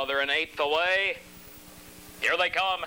Now they're an eighth away. Here they come.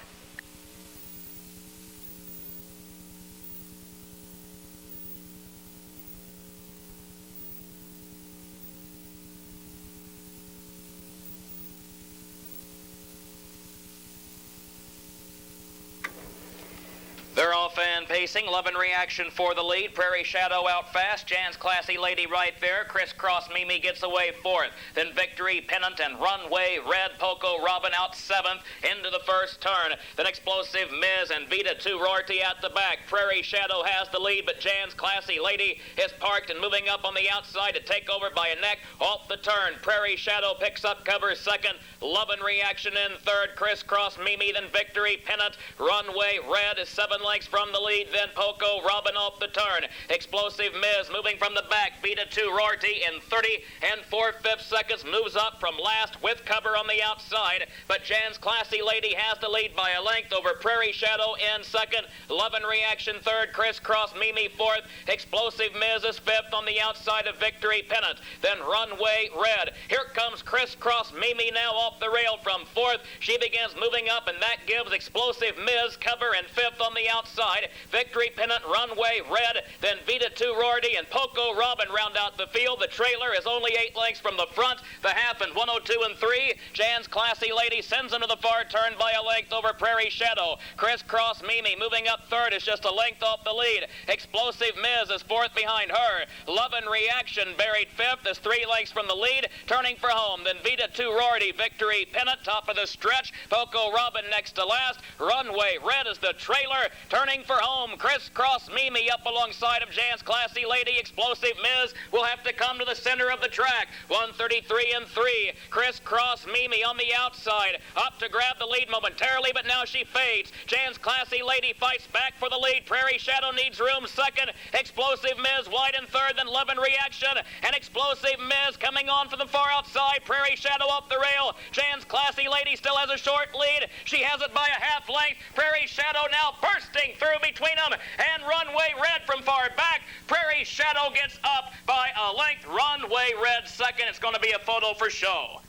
They're off and pacing. Love and Reaction for the lead. Prairie Shadow out fast. Jan's Classy Lady right there. Crisscross Mimi gets away fourth. Then Victory Pennant and Runway Red. Poco Robin out seventh into the first turn. Then Explosive Miz and Vita 2 Rorty at the back. Prairie Shadow has the lead, but Jan's Classy Lady is parked and moving up on the outside to take over by a neck off the turn. Prairie Shadow picks up cover second. Love and Reaction in third. Crisscross Mimi, then Victory Pennant. Runway Red is 7 lengths from the lead, then Poco Robin off the turn. Explosive Miz moving from the back. Vita 2 Rorty in 30 and 4/5 seconds moves up from last with cover on the outside. But Jan's Classy Lady has the lead by a length over Prairie Shadow in second. Love and Reaction third. Crisscross Mimi fourth. Explosive Miz is fifth on the outside of Victory Pennant. Then Runway Red. Here comes Crisscross Mimi now off the rail from fourth. She begins moving up, and that gives Explosive Miz cover and fifth on the outside. Victory Pennant, Runway Red, then Vita 2 Rorty and Poco Robin round out the field. The trailer is only 8 lengths from the front. The half and 102 and 3. Jan's Classy Lady sends into the far turn by a length over Prairie Shadow. Crisscross Mimi moving up third is just a length off the lead. Explosive Miz is fourth behind her. Love and Reaction buried fifth is 3 lengths from the lead. Turning for home, then Vita 2 Rorty, Victory Pennant, top of the stretch. Poco Robin next to last. Runway Red is the trailer. Turning for home, Crisscross Mimi up alongside of Jan's Classy Lady. Explosive Miz will have to come to the center of the track. 133 and 3. Crisscross Mimi on the outside. Up to grab the lead momentarily, but now she fades. Jan's Classy Lady fights back for the lead. Prairie Shadow needs room second. Explosive Miz wide in third, then Love and Reaction. And Explosive Miz coming on from the far outside. Prairie Shadow off the rail. Jan's Classy Lady still has a short lead. She has it by a half length. Prairie Shadow now bursting through between them, and Runway Red from far back. Prairie Shadow gets up by a length. Runway Red second. It's going to be a photo for show.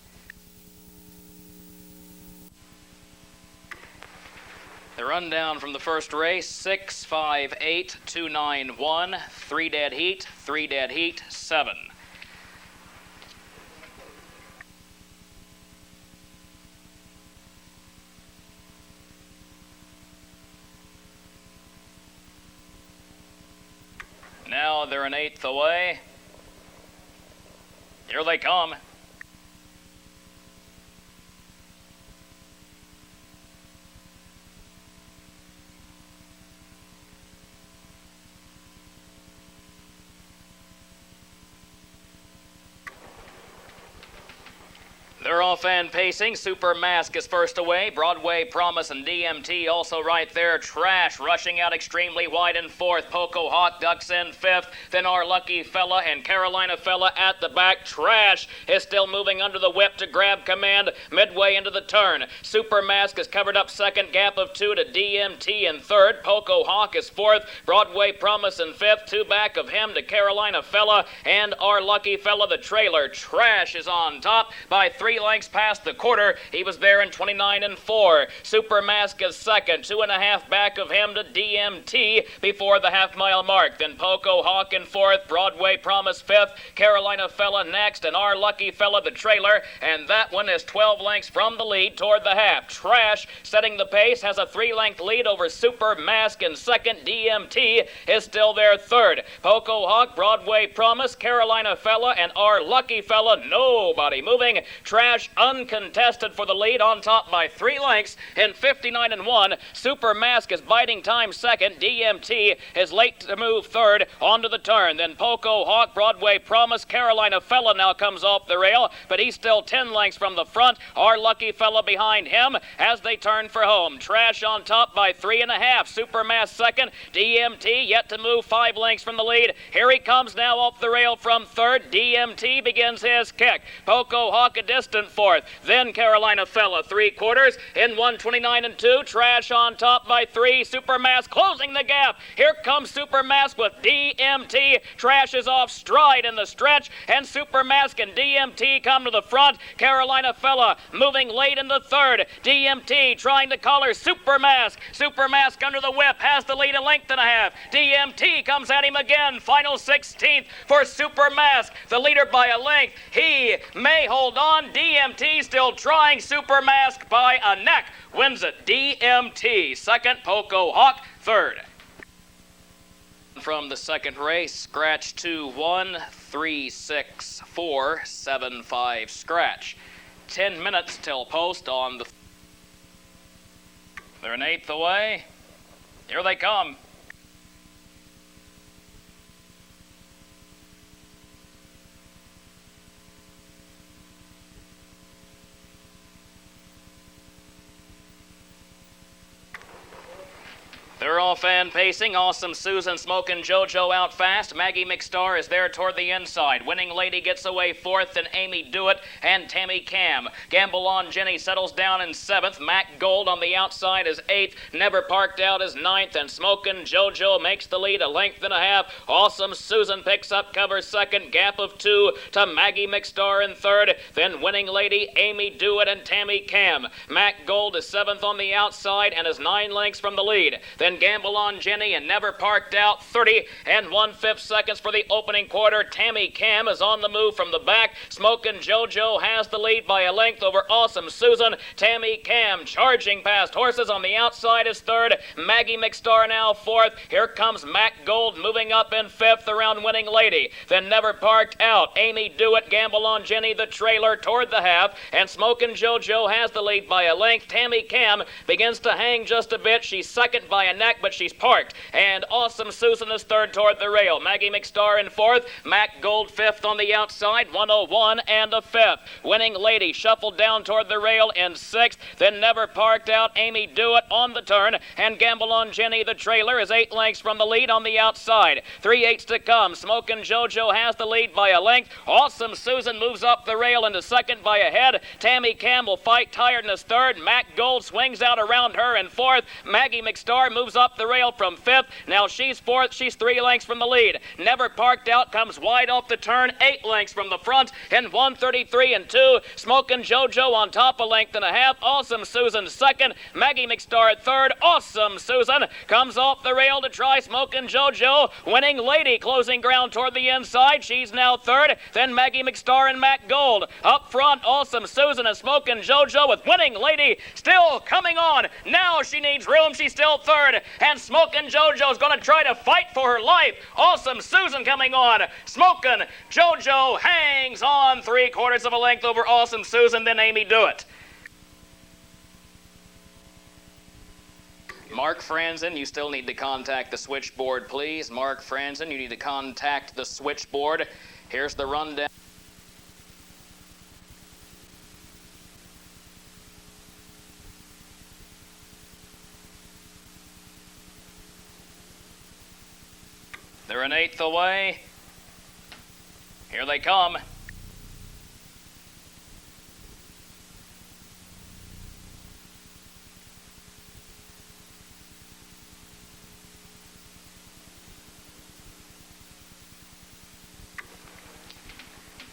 The rundown from the first race: 6, 5, 8, 2, 9, 1, 3 dead heat, 3 dead heat, 7. Now they're an eighth away. Here they come. They're off and pacing. Super Mask is first away. Broadway Promise and DMT also right there. Trash rushing out extremely wide in fourth. Poco Hawk ducks in fifth. Then Our Lucky Fella and Carolina Fella at the back. Trash is still moving under the whip to grab command midway into the turn. Super Mask is covered up second. Gap of 2 to DMT in third. Poco Hawk is fourth. Broadway Promise in fifth. 2 back of him to Carolina Fella and Our Lucky Fella, the trailer. Trash is on top by 3 lengths past the quarter. He was there in 29 and 4. Super Mask is second. 2.5 back of him to DMT before the half-mile mark. Then Poco Hawk in fourth. Broadway Promise fifth. Carolina Fella next, and Our Lucky Fella, the trailer. And that one is 12 lengths from the lead toward the half. Trash setting the pace has a 3-length lead over Super Mask in second. DMT is still there third. Poco Hawk, Broadway Promise, Carolina Fella, and Our Lucky Fella. Nobody moving. Trash uncontested for the lead, on top by 3 lengths in 59 and 1. Super Mask is biding time second. DMT is late to move third onto the turn. Then Poco Hawk, Broadway Promise, Carolina Fella now comes off the rail, but he's still 10 lengths from the front. Our Lucky Fella behind him as they turn for home. Trash on top by 3.5. Super Mask second. DMT yet to move 5 lengths from the lead. Here he comes now off the rail from third. DMT begins his kick. Poco Hawk a distant fourth. fourth. Then Carolina Fella, 3/4 in 1:29 and 2. Trash on top by 3. Supermask closing the gap. Here comes Supermask with DMT. Trash is off stride in the stretch, and Supermask and DMT come to the front. Carolina Fella moving late in the third. DMT trying to collar Supermask. Supermask under the whip has the lead a length and a half. DMT comes at him again. Final 16th for Supermask. The leader by a length. He may hold on. DMT still trying. Supermask by a neck wins it. DMT second. Poco Hawk third. From the second race, scratch 2-1, 3-6-4-7-5 scratch. 10 minutes till post on the. They're an eighth away. Here they come. They're all fan pacing. Awesome Susan, Smokin' JoJo out fast. Maggie McStar is there toward the inside. Winning Lady gets away fourth, and Amy Dewitt and Tammy Cam. Gamble on Jenny settles down in seventh. Mac Gold on the outside is eighth. Never Parked Out is ninth, and Smokin' JoJo makes the lead a length and a half. Awesome Susan picks up cover second. Gap of 2 to Maggie McStar in third. Then Winning Lady, Amy Dewitt, and Tammy Cam. Mac Gold is seventh on the outside and is 9 lengths from the lead. Then Gamble on Jenny and Never Parked Out, 30 and 1/5 seconds for the opening quarter. Tammy Cam is on the move from the back. Smokin' JoJo has the lead by a length over Awesome Susan. Tammy Cam charging past horses on the outside is third. Maggie McStar now fourth. Here comes Mac Gold moving up in fifth around Winning Lady. Then Never Parked Out. Amy Dewitt, Gamble on Jenny, the trailer toward the half. And Smokin' JoJo has the lead by a length. Tammy Cam begins to hang just a bit. She's second by a neck, but she's parked. And Awesome Susan is third toward the rail. Maggie McStar in fourth. Mac Gold fifth on the outside. 101 and a fifth. Winning Lady shuffled down toward the rail in sixth. Then Never Parked Out. Amy Dewitt on the turn. And Gamble on Jenny, the trailer, is 8 lengths from the lead on the outside. 3/8 to come. Smokin' JoJo has the lead by a length. Awesome Susan moves up the rail into second by a head. Tammy Cam will fight tiredness third. Mac Gold swings out around her in fourth. Maggie McStar moves up the rail from fifth. Now she's fourth. She's 3 lengths from the lead. Never Parked Out comes wide off the turn, 8 lengths from the front in 1:33 and 2. Smokin' JoJo on top, a length and a half. Awesome Susan second. Maggie McStar third. Awesome Susan comes off the rail to try Smokin' JoJo. Winning Lady closing ground toward the inside. She's now third. Then Maggie McStar and Mac Gold. Up front, Awesome Susan and Smokin' JoJo with Winning Lady still coming on. Now she needs room. She's still third. And Smokin' JoJo's going to try to fight for her life. Awesome Susan coming on. Smokin' JoJo hangs on 3/4 of a length over Awesome Susan. Then Amy Dewitt. Mark Franzen, you still need to contact the switchboard, please. Mark Franzen, you need to contact the switchboard. Here's the rundown. They're an eighth away. Here they come.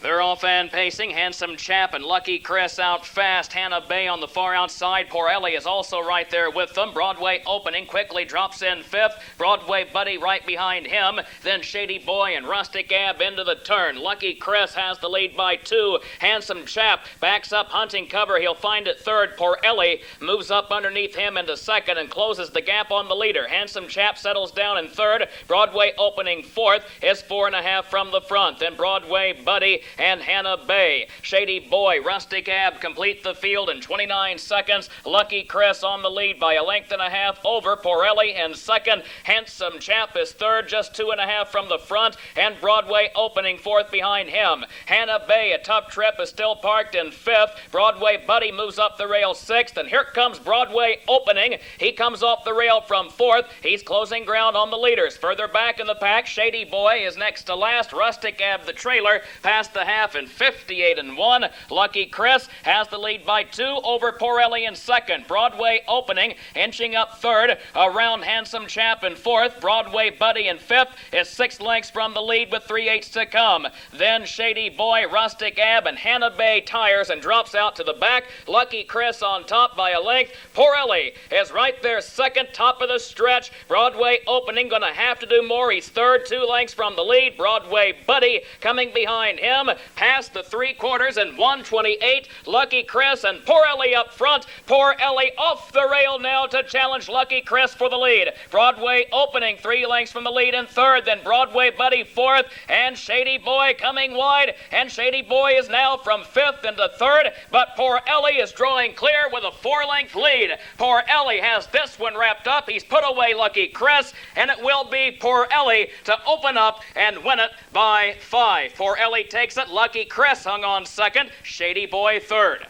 They're all fan pacing. Handsome Chap and Lucky Chris out fast. Hannah Bay on the far outside. Poor Ellie is also right there with them. Broadway Opening quickly drops in fifth. Broadway Buddy right behind him. Then Shady Boy and Rustic Ab into the turn. Lucky Chris has the lead by 2. Handsome Chap backs up hunting cover. He'll find it third. Poor Ellie moves up underneath him into second and closes the gap on the leader. Handsome Chap settles down in third. Broadway Opening fourth is 4.5 from the front. Then Broadway Buddy and Hannah Bay. Shady Boy, Rustic Ab complete the field in 29 seconds. Lucky Chris on the lead by a length and a half over Porelli in second. Handsome Chap is third, just 2.5 from the front, and Broadway Opening fourth behind him. Hannah Bay, a tough trip, is still parked in fifth. Broadway Buddy moves up the rail sixth, and here comes Broadway Opening. He comes off the rail from fourth. He's closing ground on the leaders. Further back in the pack, Shady Boy is next to last. Rustic Ab, the trailer, past the half half and 58-1. Lucky Chris has the lead by 2 over Poor Ellie in second. Broadway Opening inching up third. Around Handsome Chap in fourth. Broadway Buddy in fifth is 6 lengths from the lead with 3/8 to come. Then Shady Boy, Rustic Ab, and Hannah Bay tires and drops out to the back. Lucky Chris on top by a length. Poor Ellie is right there second, top of the stretch. Broadway Opening going to have to do more. He's third, 2 lengths from the lead. Broadway Buddy coming behind him. Past the 3/4 and 1:28. Lucky Chris and Poor Ellie up front. Poor Ellie off the rail now to challenge Lucky Chris for the lead. Broadway Opening 3 lengths from the lead in third. Then Broadway Buddy fourth. And Shady Boy coming wide. And Shady Boy is now from fifth into third. But Poor Ellie is drawing clear with a 4-length lead. Poor Ellie has this one wrapped up. He's put away Lucky Chris. And it will be Poor Ellie to open up and win it by 5. Poor Ellie takes it. Lucky Chris hung on second. Shady Boy third.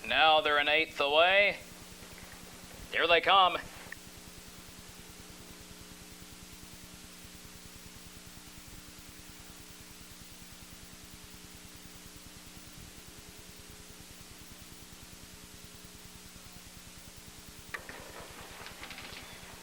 Now they're an 1/8 away. Here they come.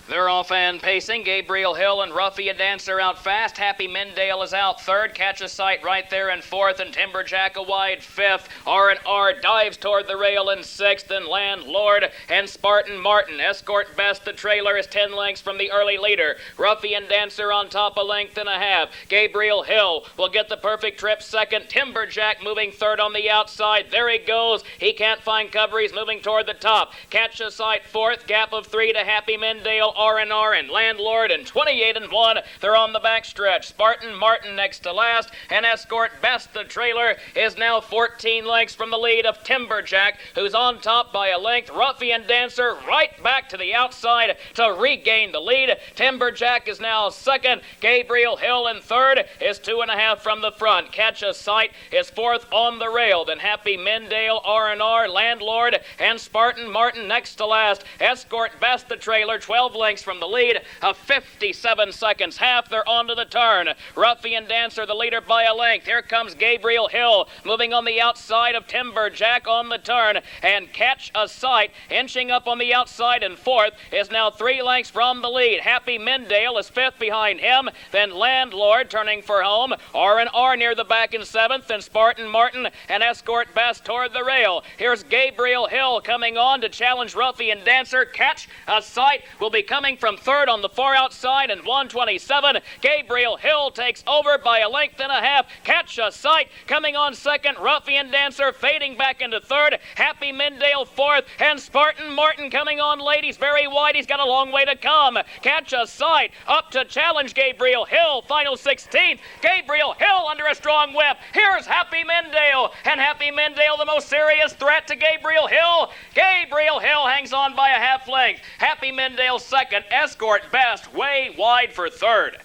They're off and pacing. Gabriel Hill and Ruffian Dancer out fast. Happy Mendale is out third. Catch a Sight right there in fourth. And Timberjack a wide fifth. R&R dives toward the rail in sixth. And Landlord and Spartan Martin. Escort Best, the trailer, is 10 lengths from the early leader. Ruffian Dancer on top, a length and a half. Gabriel Hill will get the perfect trip second. Timberjack moving third on the outside. There he goes. He can't find cover. He's moving toward the top. Catch a Sight fourth. Gap of 3 to Happy Mendale. R&R and Landlord, and 28-1. They're on the backstretch. Spartan Martin next to last, and Escort Best, the trailer, is now 14 lengths from the lead of Timberjack, who's on top by a length. Ruffian Dancer right back to the outside to regain the lead. Timberjack is now second. Gabriel Hill in third is 2.5 from the front. Catch a Sight is fourth on the rail. Then Happy Mendale, R&R, Landlord, and Spartan Martin next to last. Escort Best, the trailer, 12 lengths from the lead, a 57 seconds half. They're onto the turn. Ruffian Dancer, the leader by a length. Here comes Gabriel Hill, moving on the outside of Timberjack on the turn. And Catch a Sight, inching up on the outside in fourth, is now 3 lengths from the lead. Happy Mendale is fifth behind him. Then Landlord turning for home. R&R near the back in seventh. Then Spartan Martin and Escort Best toward the rail. Here's Gabriel Hill coming on to challenge Ruffian Dancer. Catch a Sight will be coming from third on the far outside in 1:27. Gabriel Hill takes over by a length and a half. Catch a Sight coming on second. Ruffian Dancer fading back into third. Happy Mendale fourth. And Spartan Martin coming on late. He's very wide. He's got a long way to come. Catch a Sight up to challenge Gabriel Hill. Final 16th. Gabriel Hill under a strong whip. Here's Happy Mendale. And Happy Mendale, the most serious threat to Gabriel Hill. Gabriel Hill hangs on by a half length. Happy Mendale second. Escort Best way wide for third.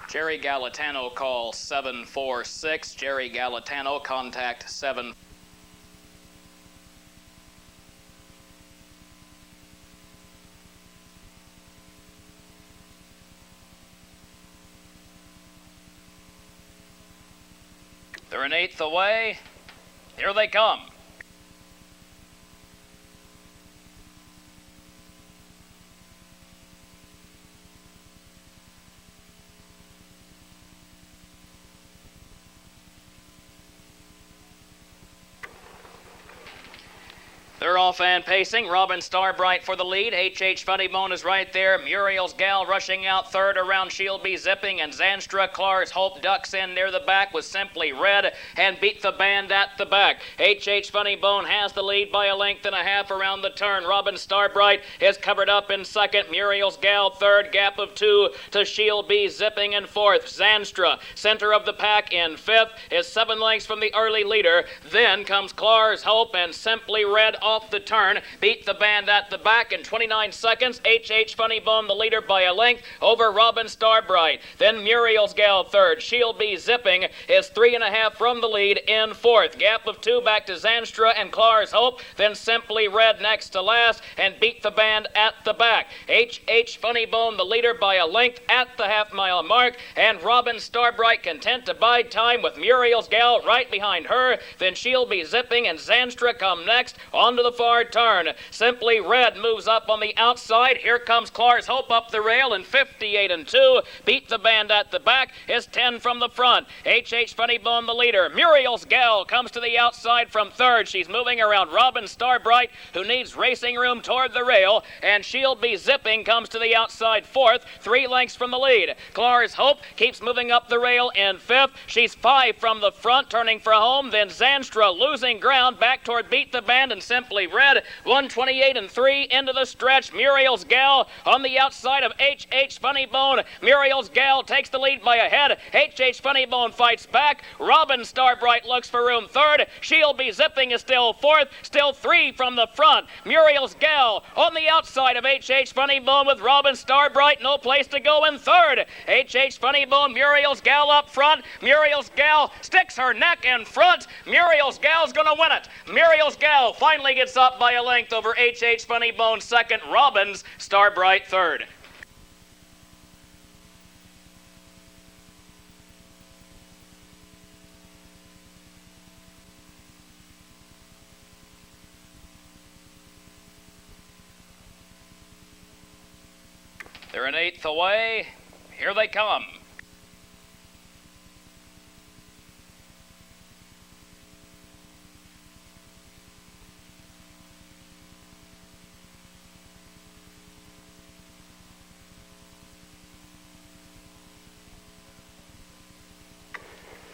Jerry Galatano call 746. Jerry Galatano contact 7. They're an 1/8 away. Here they come. They're off and pacing. Robin Starbright for the lead. H.H. Funnybone is right there. Muriel's Gal rushing out third around She'll Be Zipping. And Zanstra Clark's Hope ducks in near the back with Simply Red and Beat the Band at the back. H.H. Funnybone has the lead by a length and a half around the turn. Robin Starbright is covered up in second. Muriel's Gal third. Gap of 2 to She'll Be Zipping in fourth. Zanstra, center of the pack in fifth, is 7 lengths from the early leader. Then comes Clark's Hope and Simply Red off the the turn. Beat the Band at the back in 29 seconds. H.H. Funnybone the leader by a length over Robin Starbright. Then Muriel's Gal third. She'll Be Zipping is 3.5 from the lead in fourth. Gap of 2 back to Zanstra and Clar's Hope. Then Simply Red next to last and Beat the Band at the back. H.H. Funnybone the leader by a length at the half-mile mark, and Robin Starbright content to bide time with Muriel's Gal right behind her. Then She'll Be Zipping and Zanstra come next onto the far turn. Simply Red moves up on the outside. Here comes Clar's Hope up the rail in 58-2. Beat the Band at the back is 10 from the front. H.H. Funnybone the leader. Muriel's Gal comes to the outside from third. She's moving around Robin Starbright, who needs racing room toward the rail, and She'll Be Zipping comes to the outside fourth, 3 lengths from the lead. Clar's Hope keeps moving up the rail in fifth. She's 5 from the front, turning for home. Then Zanstra losing ground back toward Beat the Band and Simply Red. 128-3 into the stretch. Muriel's Gal on the outside of H.H. Funnybone. Muriel's Gal takes the lead by a head. H.H. Funnybone fights back. Robin Starbright looks for room third. She'll Be Zipping is still fourth, still 3 from the front. Muriel's Gal on the outside of H.H. Funnybone with Robin Starbright, no place to go in third. H.H. Funnybone, Muriel's Gal up front. Muriel's Gal sticks her neck in front. Muriel's Gal's gonna win it. Muriel's Gal finally gets up by a length over H.H. Funnybone second, Robin's Starbright third. They're an eighth away. Here they come.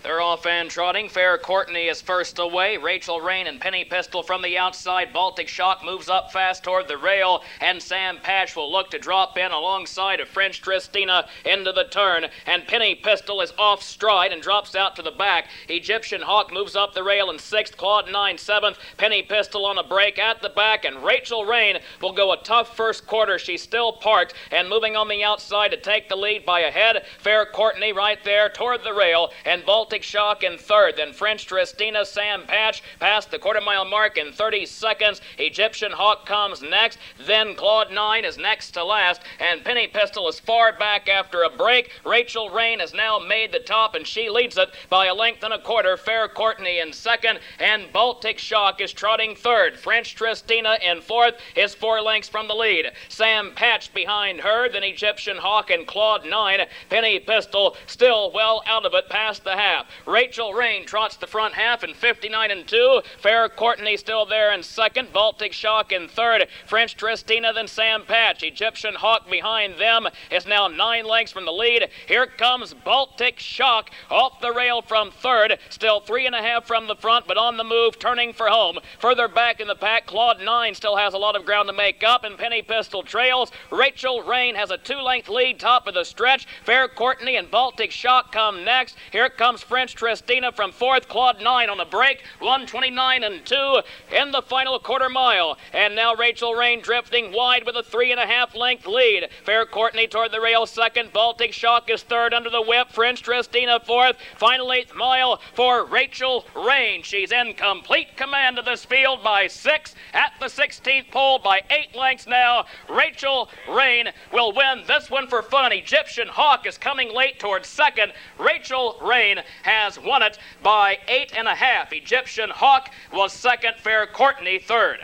They're off and trotting. Fair Courtney is first away. Rachel Rain and Penny Pistol from the outside. Baltic Shock moves up fast toward the rail, and Sam Patch will look to drop in alongside of French Tristina into the turn, and Penny Pistol is off stride and drops out to the back. Egyptian Hawk moves up the rail in sixth. Claude 9 seventh. Penny Pistol on a break at the back, and Rachel Rain will go a tough first quarter. She's still parked and moving on the outside to take the lead by a head. Fair Courtney right there toward the rail, and Baltic Shock in third. Then French Tristina, Sam Patch past the quarter-mile mark in 30 seconds. Egyptian Hawk comes next. Then Claude 9 is next to last, and Penny Pistol is far back after a break. Rachel Rain has now made the top, and she leads it by a length and a quarter. Fair Courtney in second, and Baltic Shock is trotting third. French Tristina in fourth is 4 lengths from the lead. Sam Patch behind her, then Egyptian Hawk and Claude 9. Penny Pistol still well out of it past the half. Rachel Rain trots the front half in 59-2. Fair Courtney still there in second. Baltic Shock in third. French Tristina, then Sam Patch. Egyptian Hawk behind them is now 9 lengths from the lead. Here comes Baltic Shock off the rail from third. Still 3.5 from the front, but on the move, turning for home. Further back in the pack, Claude 9 still has a lot of ground to make up, and Penny Pistol trails. Rachel Rain has a 2-length lead top of the stretch. Fair Courtney and Baltic Shock come next. Here comes French Tristina from fourth. Claude 9 on a break. 129-2 in the final quarter mile. And now Rachel Rain drifting wide with a 3.5 length lead. Fair Courtney toward the rail second. Baltic Shock is third under the whip. French Tristina fourth. Final 8th mile for Rachel Rain. She's in complete command of this field by 6 at the 16th pole by 8 lengths now. Rachel Rain will win this one for fun. Egyptian Hawk is coming late towards second. Rachel Rain has won it by 8.5. Egyptian Hawk was second. Fair Courtney third.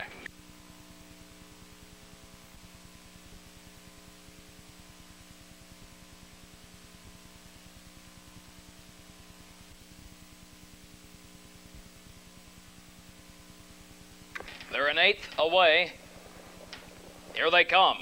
They're an 8th away. Here they come.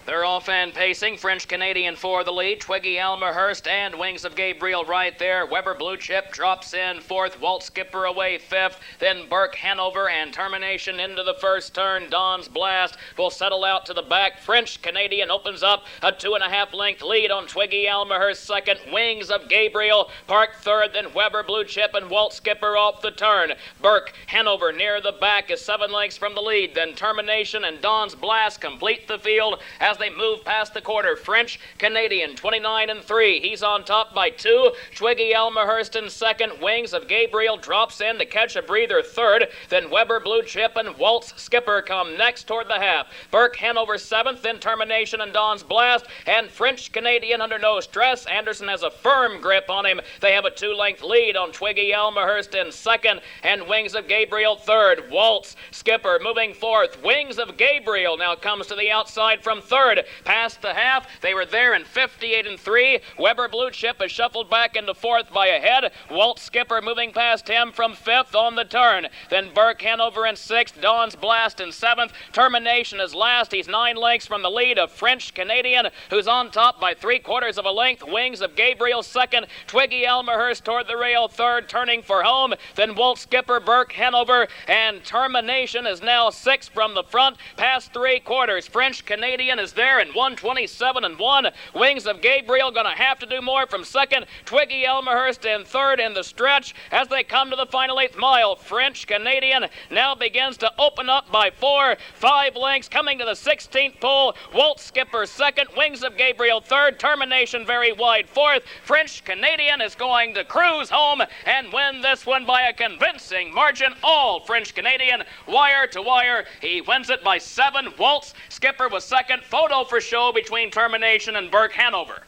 They're off off and pacing. French Canadian for the lead. Twiggy Almahurst and Wings of Gabriel right there. Weber Blue Chip drops in fourth. Walt Skipper away fifth. Then Burke Hanover and Termination into the first turn. Don's Blast will settle out to the back. French Canadian opens up a 2.5 length lead on Twiggy Almahurst second. Wings of Gabriel Park third. Then Weber Blue Chip and Walt Skipper off the turn. Burke Hanover near the back is 7 lengths from the lead. Then Termination and Don's Blast complete the field as they move past the quarter. French Canadian 29-3. He's on top by 2. Twiggy Almahurst in second. Wings of Gabriel drops in to catch a breather third. Then Weber Blue Chip and Walt's Skipper come next toward the half. Burke Hanover seventh. Then Termination and Don's Blast. And French Canadian under no stress. Anderson has a firm grip on him. They have a 2-length lead on Twiggy Almahurst in second. And Wings of Gabriel third. Walt's Skipper moving fourth. Wings of Gabriel now comes to the outside from third. Past the half, they were there in 58-3. Weber Blue Chip is shuffled back into fourth by a head. Walt Skipper moving past him from fifth on the turn. Then Burke Hanover in sixth. Don's Blast in seventh. Termination is last. He's 9 lengths from the lead of French Canadian, who's on top by 3/4 of a length. Wings of Gabriel second. Twiggy Almahurst toward the rail third, turning for home. Then Walt Skipper, Burke Hanover, and Termination is now 6 from the front, past 3/4. French Canadian is there in 127-1. Wings of Gabriel going to have to do more from second. Twiggy Almahurst in third in the stretch as they come to the final 8th mile. French Canadian now begins to open up by 4, 5 lengths coming to the 16th pole. Walt Skipper second. Wings of Gabriel third. Termination very wide fourth. French Canadian is going to cruise home and win this one by a convincing margin. All French Canadian, wire to wire. He wins it by 7. Walt Skipper was second. Photo for show between Termination and Burke Hanover.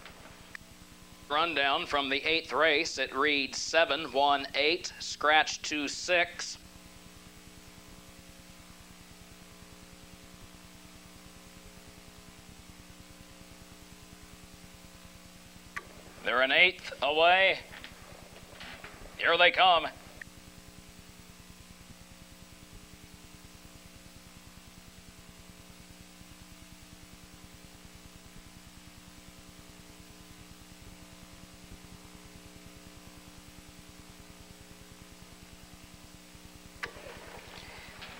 Rundown from the 8th race. It reads 7-1-8, scratch 2-6. They're an 8th away. Here they come.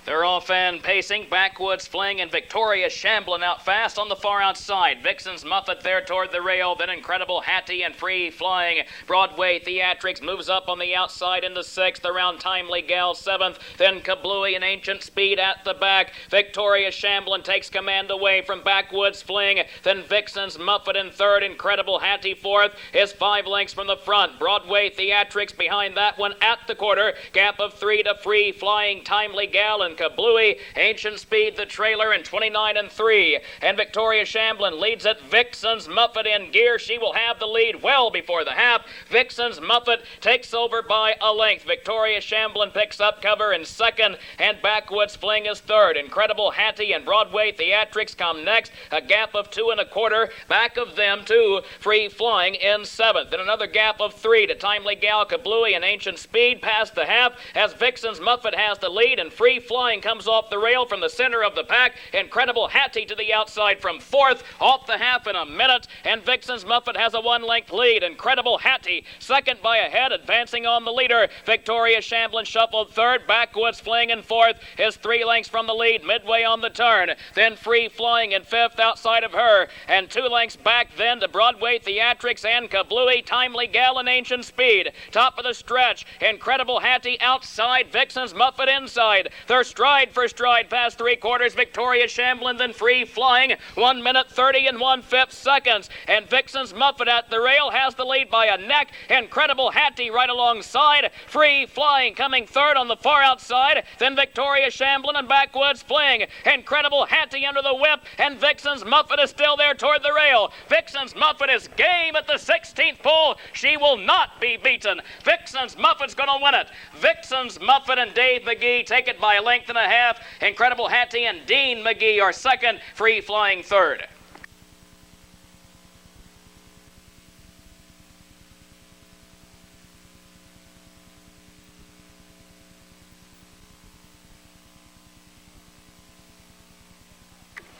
They're off and pacing. Backwoods Fling and Victoria shambling out fast on the far outside. Vixen's Muffet there toward the rail. Then Incredible Hattie and Free Flying. Broadway Theatrics moves up on the outside into 6th. Around Timely Gal 7th. Then Kablooey and Ancient Speed at the back. Victoria shambling takes command away from Backwoods Fling. Then Vixen's Muffet in 3rd. Incredible Hattie 4th. Is 5 lengths from the front. Broadway Theatrics behind that one at the quarter. Gap of 3 to Free Flying, Timely Gal, and Kablooey. Ancient Speed the trailer in 29-3. And Victoria Shamblin leads it. Vixen's Muffet in gear. She will have the lead well before the half. Vixen's Muffet takes over by a length. Victoria Shamblin picks up cover in 2nd. And Backwoods Fling is 3rd. Incredible Hattie and Broadway Theatrics come next. A gap of 2 1/4. Back of them, too, Free Flying in 7th. Then another gap of 3 to Timely Gal, Kablooey, and Ancient Speed past the half as Vixen's Muffet has the lead and Free Flying comes off the rail from the center of the pack. Incredible Hattie to the outside from 4th, off the half in a minute, and Vixen's Muffet has a 1-length lead. Incredible Hattie, 2nd by a head, advancing on the leader. Victoria Shamblin shuffled 3rd. Backwoods Fling in 4th, is 3 lengths from the lead, midway on the turn. Then Free Flying in 5th outside of her, and 2 lengths back then to Broadway Theatrics and Kablooey, Timely Gal, and Ancient Speed. Top of the stretch, Incredible Hattie outside, Vixen's Muffet inside. They're stride for stride past 3/4. Victoria Shamblin, then Free Flying. 1 minute 30 and 1/5 seconds. And Vixen's Muffet at the rail has the lead by a neck. Incredible Hattie right alongside. Free Flying coming 3rd on the far outside. Then Victoria Shamblin and Backwoods Fling. Incredible Hattie under the whip. And Vixen's Muffet is still there toward the rail. Vixen's Muffet is game at the 16th pole. She will not be beaten. Vixen's Muffet's going to win it. Vixen's Muffet and Dave McGee take it by a length and a half. Incredible Hattie and Dean McGee are 2nd. Free Flying 3rd.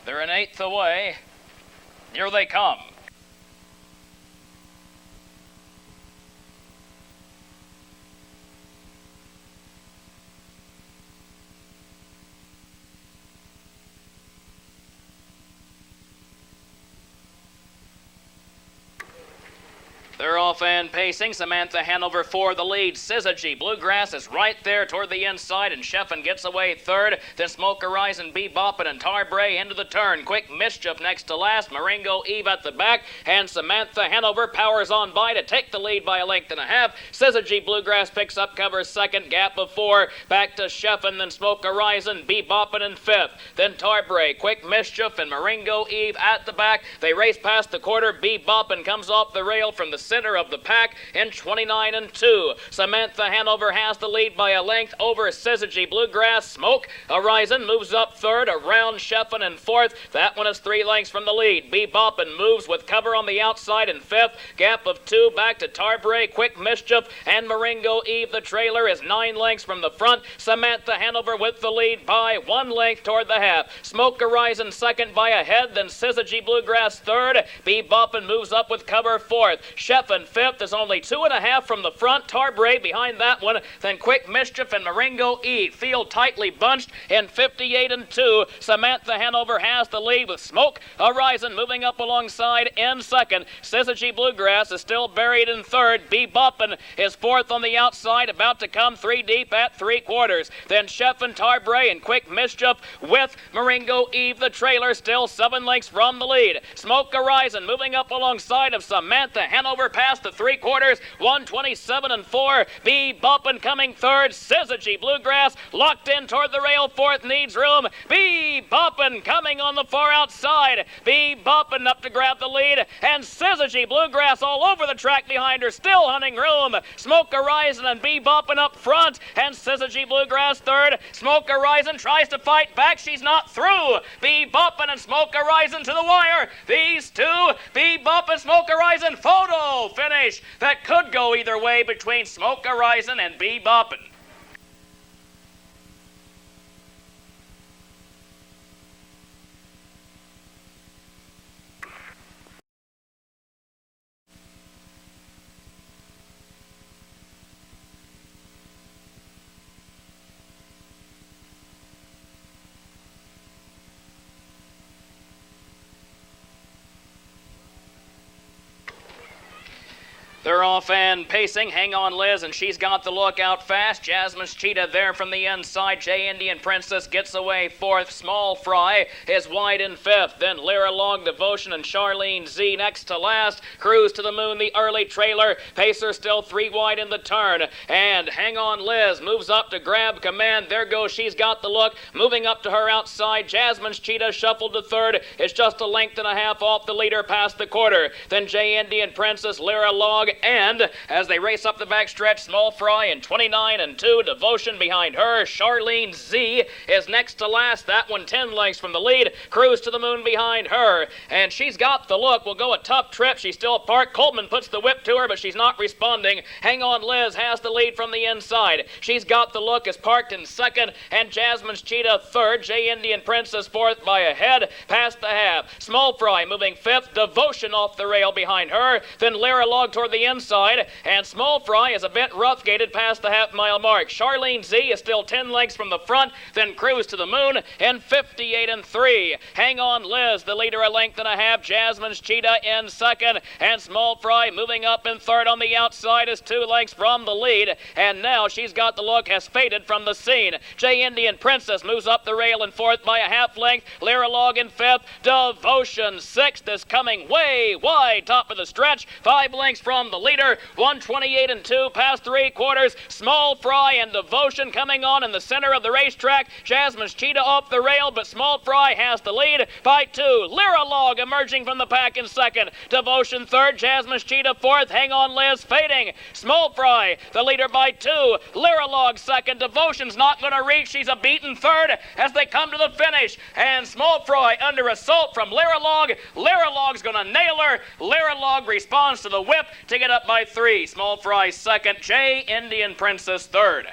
They're an 8th away. Here they come. They're off and pacing. Samantha Hanover for the lead. Syzygy Bluegrass is right there toward the inside, and Sheffin gets away third. Then Smoke Horizon, Beboppin', and Tarbray into the turn. Quick Mischief next to last. Marengo Eve at the back, and Samantha Hanover powers on by to take the lead by a length and a half. Syzygy Bluegrass picks up cover second, gap of 4. Back to Sheffin, then Smoke Horizon, Beboppin' in fifth. Then Tarbray, Quick Mischief, and Marengo Eve at the back. They race past the quarter. Beboppin' comes off the rail from the center of the pack in 29 and 2. Samantha Hanover has the lead by a length over Syzygy Bluegrass. Smoke Horizon moves up third, around Sheffin in fourth. That one is 3 lengths from the lead. Beboppin' moves with cover on the outside in fifth. Gap of 2 back to Tarbray, Quick Mischief, and Marengo Eve. The trailer is 9 lengths from the front. Samantha Hanover with the lead by 1 length toward the half. Smoke Horizon second by a head, then Syzygy Bluegrass third. Beboppin' moves up with cover fourth. Sheffin fifth is only 2.5 from the front. Tarbray behind that one. Then Quick Mischief and Marengo Eve. Field tightly bunched in 58 and 2. Samantha Hanover has the lead with Smoke Horizon moving up alongside in second. Syzygy Bluegrass is still buried in third. Beboppin' is fourth on the outside, about to come 3 deep at 3/4. Then Sheffin, Tarbray, and Quick Mischief with Marengo Eve. The trailer still 7 lengths from the lead. Smoke Horizon moving up alongside of Samantha Hanover past the 3/4, 127 and 4. Beboppin' coming third. Syzygy Bluegrass locked in toward the rail. Fourth needs room. Beboppin' coming on the far outside. Beboppin' up to grab the lead, and Syzygy Bluegrass all over the track behind her, still hunting room. Smoke Horizon and Beboppin' up front, and Syzygy Bluegrass third. Smoke Horizon tries to fight back. She's not through. Beboppin' and Smoke Horizon to the wire. These two, Beboppin', Smoke Horizon, photo finish that could go either way between Smoke Horizon and Beboppin'. They're off and pacing. Hang on, Liz, and she's got the look out fast. Jasmine's Cheetah there from the inside. J Indian Princess gets away fourth. Small Fry is wide in fifth. Then Lyra Long, Devotion, and Charlene Z next to last. Cruise to the Moon, the early trailer. Pacer still 3 wide in the turn. And Hang on, Liz moves up to grab command. There goes She's Got the Look. Moving up to her outside. Jasmine's Cheetah shuffled to third. It's just a length and a half off the leader past the quarter. Then J Indian Princess, Lyra Long, and as they race up the backstretch, Small Fry in 29 and 2. Devotion behind her. Charlene Z is next to last. That one 10 lengths from the lead. Cruise to the Moon behind her. And She's Got the Look will go a tough trip. She's still parked. Coleman puts the whip to her, but she's not responding. Hang on, Liz has the lead from the inside. She's Got the Look is parked in second, and Jasmine's Cheetah third. J Indian Princess fourth by a head past the half. Small Fry moving fifth. Devotion off the rail behind her. Then Lyra Log toward the inside, and Small Fry is a bit rough-gated past the half-mile mark. Charlene Z is still 10 lengths from the front, then Cruise to the Moon in 58 and 3. Hang on, Liz, the leader a length and a half. Jasmine's Cheetah in second, and Small Fry moving up in third on the outside is 2 lengths from the lead, and now She's Got the Look has faded from the scene. J Indian Princess moves up the rail in fourth by a half length. Lyra Log in fifth. Devotion sixth is coming way wide top of the stretch, 5 lengths from the leader. 128 and 2 past 3/4. Small Fry and Devotion coming on in the center of the racetrack. Jasmine's Cheetah off the rail, but Small Fry has the lead by 2. Lyra Log emerging from the pack in second. Devotion third. Jasmine's Cheetah fourth. Hang on, Liz fading. Small Fry the leader by 2. Lyra Log second. Devotion's not going to reach. She's a beaten third as they come to the finish. And Small Fry under assault from Lyra Log. Lyra Log's going to nail her. Lyra Log responds to the whip to get up by 3. Small Fry second. J Indian Princess third.